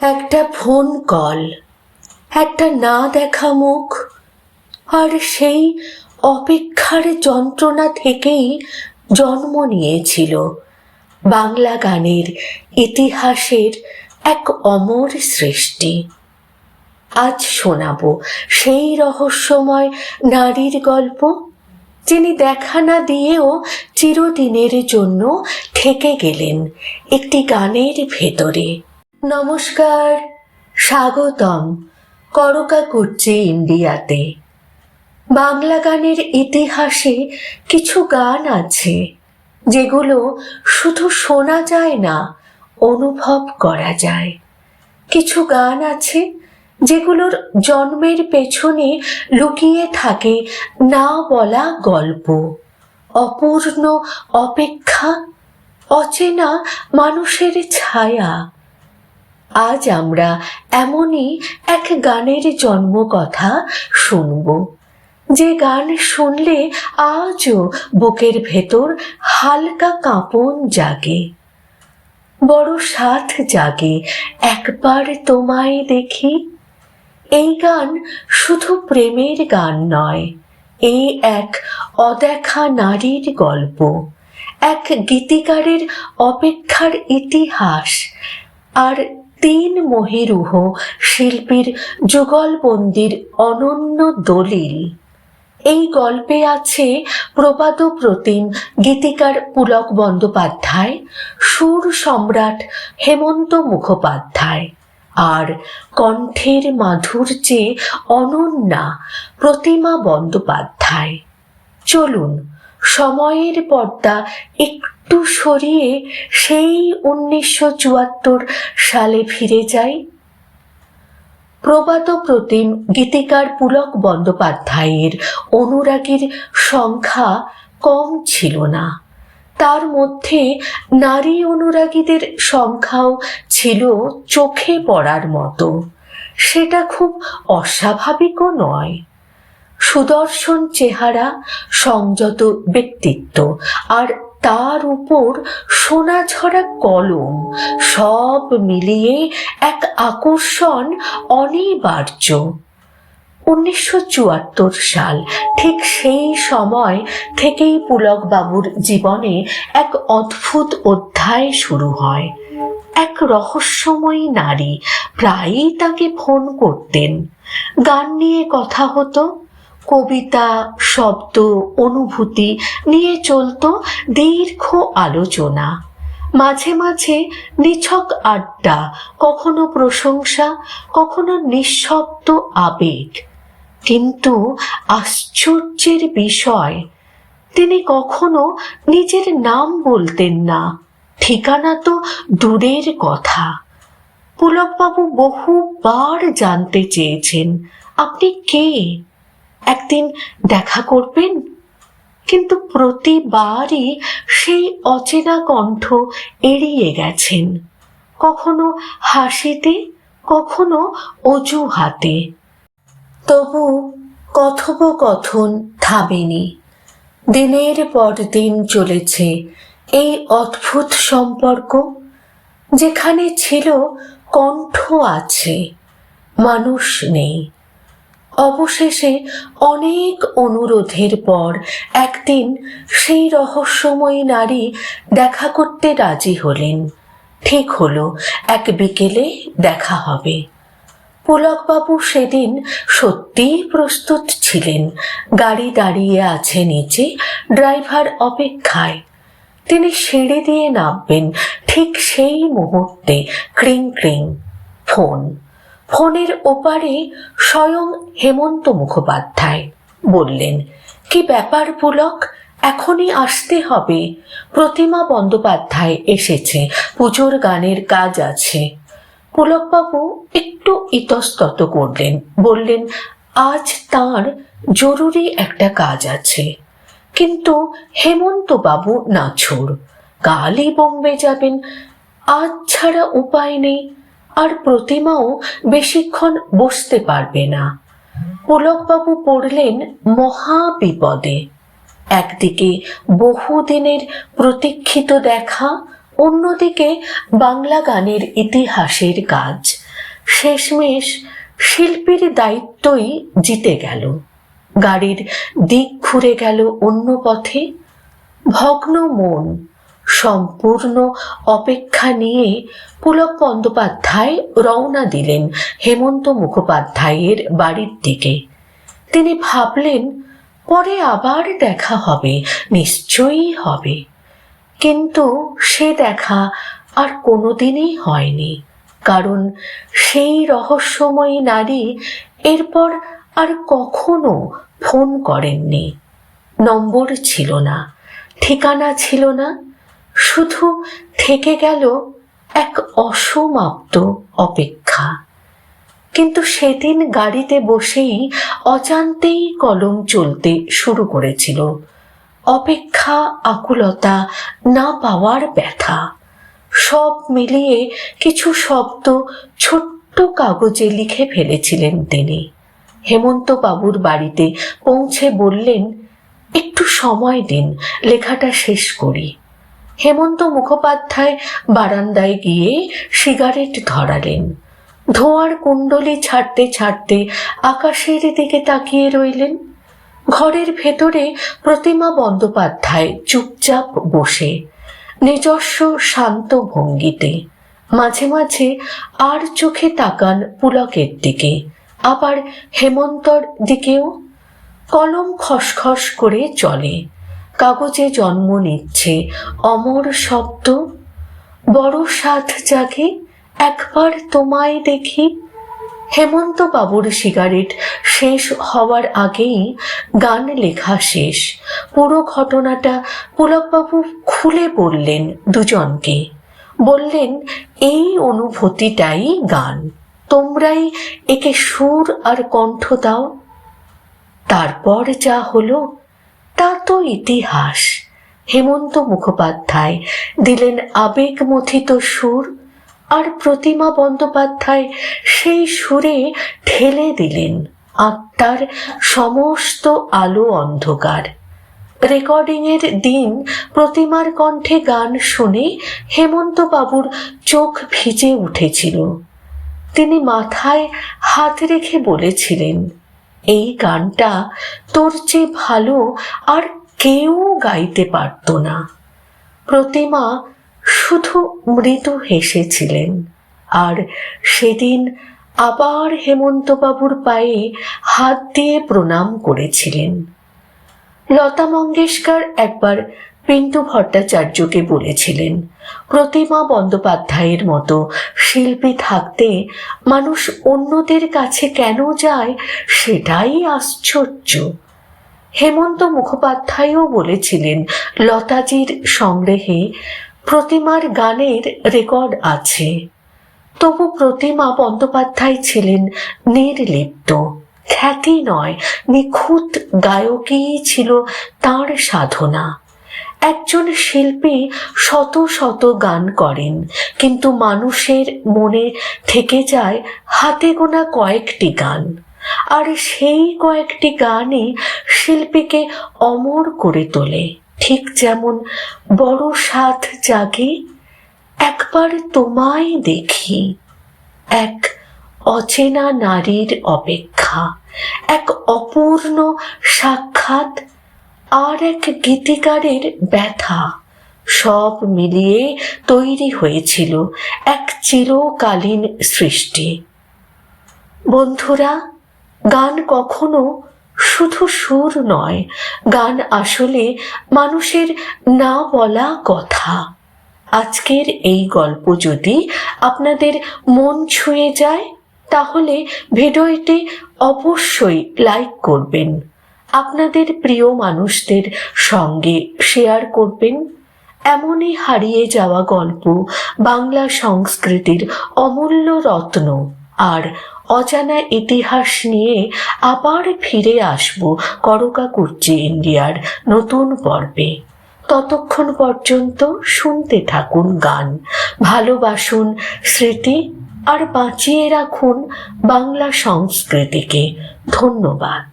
একটা phone call, একটা না দেখা মুখ, আর সেই অপেক্ষার যন্ত্রণা থেকেই জন্ম নিয়েছিল বাংলা গানের ইতিহাসের এক অমর সৃষ্টি। আজ শোনাবো সেই রহস্যময় নারীর গল্প, যিনি দেখা না দিয়েও চিরদিনের জন্য থেকে গেলেন একটি গানের ভেতরে। নমস্কার, স্বাগতম করকাকুচ্চি ইন্ডিয়াতে। বাংলা গানের ইতিহাসে কিছু গান আছে যেগুলো শুধু শোনা যায় না, অনুভব করা যায়। কিছু গান আছে যেগুলোর জন্মের পেছনে লুকিয়ে থাকে না বলা গল্প, অপূর্ণ অপেক্ষা, অচেনা মানুষের ছায়া। আজ আমরা এমনই এক গানের জন্মকথা শুনব, যে গান শুনলে আজও বুকের ভেতর হালকা কাঁপন জাগে, বড় সাথ জাগে একবার তোমায় দেখি। এই গান শুধু প্রেমের গান নয়, এই এক অদেখা নারীর গল্প, এক গীতিকারের অপেক্ষার ইতিহাস, আর তিন মহিরুহ শিল্পীর যুগলবন্দির অনন্য দলিল। এই গল্পে আছে প্রবাদপ্রতিম গীতিকার পুলক বন্দ্যোপাধ্যায়, সুর সম্রাট হেমন্ত মুখোপাধ্যায়, আর কণ্ঠের মাধুর্যে অনন্যা প্রতিমা বন্দ্যোপাধ্যায়। চলুন সময়ের পর্দা একটু সরিয়ে সেই 1974 সালে ফিরে যাই। প্রবাদপ্রতিম গীতিকার পুলক বন্দ্যোপাধ্যায়ের অনুরাগীর সংখ্যা কম ছিল না, তার মধ্যে নারী অনুরাগীদের সংখ্যাও ছিল চোখে পড়ার মতো। সেটা খুব অস্বাভাবিকও নয়। সুদর্শন চেহারা, সংযত ব্যক্তিত্ব, আর তার উপর সোনাঝরা কলম, সব মিলিয়ে এক আকর্ষণ অনিবার্য। 1974 সাল, ঠিক সেই সময় থেকেই পুলক বাবুর জীবনে এক অদ্ভুত অধ্যায় শুরু হয়। এক রহস্যময়ী নারী প্রায়ই তাকে ফোন করতেন, গান নিয়ে কথা হতো, কবিতা, শব্দ, অনুভূতি নিয়ে চলত দীর্ঘ আলোচনা, মাঝে মাঝে নিছক আড্ডা, কখনো প্রশংসা, কখনো নিঃশব্দ আবেগ। কিন্তু আশ্চর্যের বিষয়, তিনি কখনো নিজের নাম বলতেন না, ঠিকানা তো দূরের কথা। পুলকবাবু বহুবার জানতে চেয়েছেন, আপনি কে, একদিন দেখা করবেন? কিন্তু প্রতিবারই সেই অচেনা কণ্ঠ এড়িয়ে গেছেন, কখনো হাসিতে, কখনো অজুহাতে। তবু কথোপকথন থামেনি। দিনের পর দিন চলেছে এই অদ্ভুত সম্পর্ক, যেখানে ছিল কণ্ঠ আছে, মানুষ নেই। অবশেষে অনেক অনুরোধের পর একদিন সেই রহস্যময়ী নারী দেখা করতে রাজি হলেন। ঠিক হলো এক বিকেলে দেখা হবে। পুলকবাবু সেদিন সত্যিই প্রস্তুত ছিলেন। গাড়ি দাঁড়িয়ে আছে নিচে, ড্রাইভার অপেক্ষায়। তিনি সিঁড়ি দিয়ে নামবেন, ঠিক সেই মুহূর্তে ক্রিং ক্রিং ফোন। ফোনের ওপারে স্বয়ং হেমন্ত মুখোপাধ্যায়। বললেন, কি ব্যাপার পুলক, এখনই আসতে হবে। প্রতিমা বন্দ্যোপাধ্যায় এসেছে, পুজোর গানের কাজ আছে। পুলকবাবু একটু ইতস্তত করলেন, বললেন, আজ তাঁর জরুরি একটা কাজ আছে। কিন্তু হেমন্তবাবু নাছোড়, কালই বোম্বে যাবেন, আজ ছাড়া উপায় নেই। আর প্রতিমাও বেশিক্ষণ বসতে পারবে না। পুলকবাবু পড়লেন মহা বিপদে। একদিকে বহুদিনের প্রতীক্ষিত দেখা, অন্যদিকে বাংলা গানের ইতিহাসের কাজ, শেষমেশ শিল্পীর দায়িত্বই জিতে গেল। গাড়ির দিক ঘুরে গেল অন্য পথে। ভগ্ন মন, সম্পূর্ণ অপেক্ষা নিয়ে পুলক বন্দ্যোপাধ্যায় রওনা দিলেন হেমন্ত মুখোপাধ্যায়ের বাড়ির দিকে। তিনি ভাবলেন, পরে আবার দেখা হবে, নিশ্চয়ই হবে। কিন্তু সে দেখা আর কোনোদিনই হয়নি, কারণ সেই রহস্যময়ী নারী এরপর আর কখনো ফোন করেননি। নম্বর ছিল না, ঠিকানা ছিল না, শুধু থেকে গেল এক অসমাপ্ত অপেক্ষা। কিন্তু সেদিন গাড়িতে বসেই অজান্তেই কলম চলতে শুরু করেছিল। অপেক্ষা, আকুলতা, না পাওয়ার ব্যথা, সব মিলিয়ে কিছু শব্দ ছোট্ট কাগজে লিখে ফেলেছিলেন তিনি। হেমন্ত বাবুর বাড়িতে পৌঁছে বললেন, একটু সময় দিন, লেখাটা শেষ করি। হেমন্ত মুখোপাধ্যায় বারান্দায় গিয়ে সিগারেট ধরালেন। ধোঁয়ার কুণ্ডলি ছাড়তে ছাড়তে আকাশের দিকে তাকিয়ে রইলেন। ঘরের ভেতরে প্রতিমা বন্দ্যোপাধ্যায় চুপচাপ বসে, নিজস্ব শান্ত ভঙ্গিতে। মাঝে মাঝে আর চোখে তাকান পুলকের দিকে, আবার হেমন্তর দিকেও। কলম খসখস করে চলে, কাগজে জন্ম নিচ্ছে অমর শব্দ। বড় সাধ জাগে একবার তোমায় দেখি। হেমন্ত বাবুর সিগারেট শেষ হওয়ার আগেই গান লেখা শেষ। পুরো ঘটনাটা পুলকবাবু খুলে বললেন দুজনকে। বললেন, এই অনুভূতিটাই গান, তোমরাই একে সুর আর কণ্ঠ দাও। তারপর যা হলো তা তো ইতিহাস। হেমন্ত মুখোপাধ্যায় দিলেন আবেগমথিত সুর, আর প্রতিমা বন্দ্যোপাধ্যায় সেই সুরে ঠেলে দিলেন আত্মার সমস্ত আলো অন্ধকার। রেকর্ডিংয়ের দিন প্রতিমার কণ্ঠে গান শুনে হেমন্ত বাবুর চোখ ভিজে উঠেছিল। তিনি মাথায় হাত রেখে বলেছিলেন, এই গানটা তোর চেয়ে ভালো আর কেউ গাইতে পারত না। প্রতিমা শুধু মৃদু হেসেছিলেন, আর সেদিন আবার হেমন্তবাবুর পায়ে হাত দিয়ে প্রণাম করেছিলেন। লতা মঙ্গেশকর একবার পিন্টু ভট্টাচার্যকে বলেছিলেন, প্রতিমা বন্দ্যোপাধ্যায়ের মতো শিল্পী থাকতে মানুষ অন্যদের কাছে কেন যায় সেটাই আশ্চর্য। হেমন্ত মুখোপাধ্যায়ও বলেছিলেন, লতাজির সংগ্রহে প্রতিমার গানের রেকর্ড আছে। তবু প্রতিমা বন্দ্যোপাধ্যায় ছিলেন নির্লিপ্ত। খ্যাতি নয়, নিখুঁত গায়কই ছিল তাঁর সাধনা। একজন শিল্পী শত শত গান করেন, কিন্তু মানুষের মনে থেকে যায় হাতে গোনা কয়েকটি গান, আর সেই কয়েকটি গানই শিল্পীকে অমর করে তোলে। ঠিক যেমন বড় সাধ জাগে একবার তোমায় দেখি, এক অচেনা নারীর অপেক্ষা, এক অপূর্ণ সাক্ষাৎ, আর এক গীতিকারের ব্যথা, সব মিলিয়ে তৈরি হয়েছিল এক চিরকালীন সৃষ্টি। বন্ধুরা, গান কখনো শুধু সুর নয়, গান আসলে মানুষের না বলা কথা। আজকের এই গল্প যদি আপনাদের মন ছুঁয়ে যায়, তাহলে ভিডিওটি অবশ্যই লাইক করবেন, আপনাদের প্রিয় মানুষদের সঙ্গে শেয়ার করবেন। এমনই হারিয়ে যাওয়া গল্প, বাংলা সংস্কৃতির অমূল্য রত্ন আর অজানা ইতিহাস নিয়ে আবার ফিরে আসব করকাকুর্চি ইন্ডিয়ার নতুন পর্বে। ততক্ষণ পর্যন্ত শুনতে থাকুন গান, ভালোবাসুন স্মৃতি, আর বাঁচিয়ে রাখুন বাংলা সংস্কৃতিকে। ধন্যবাদ।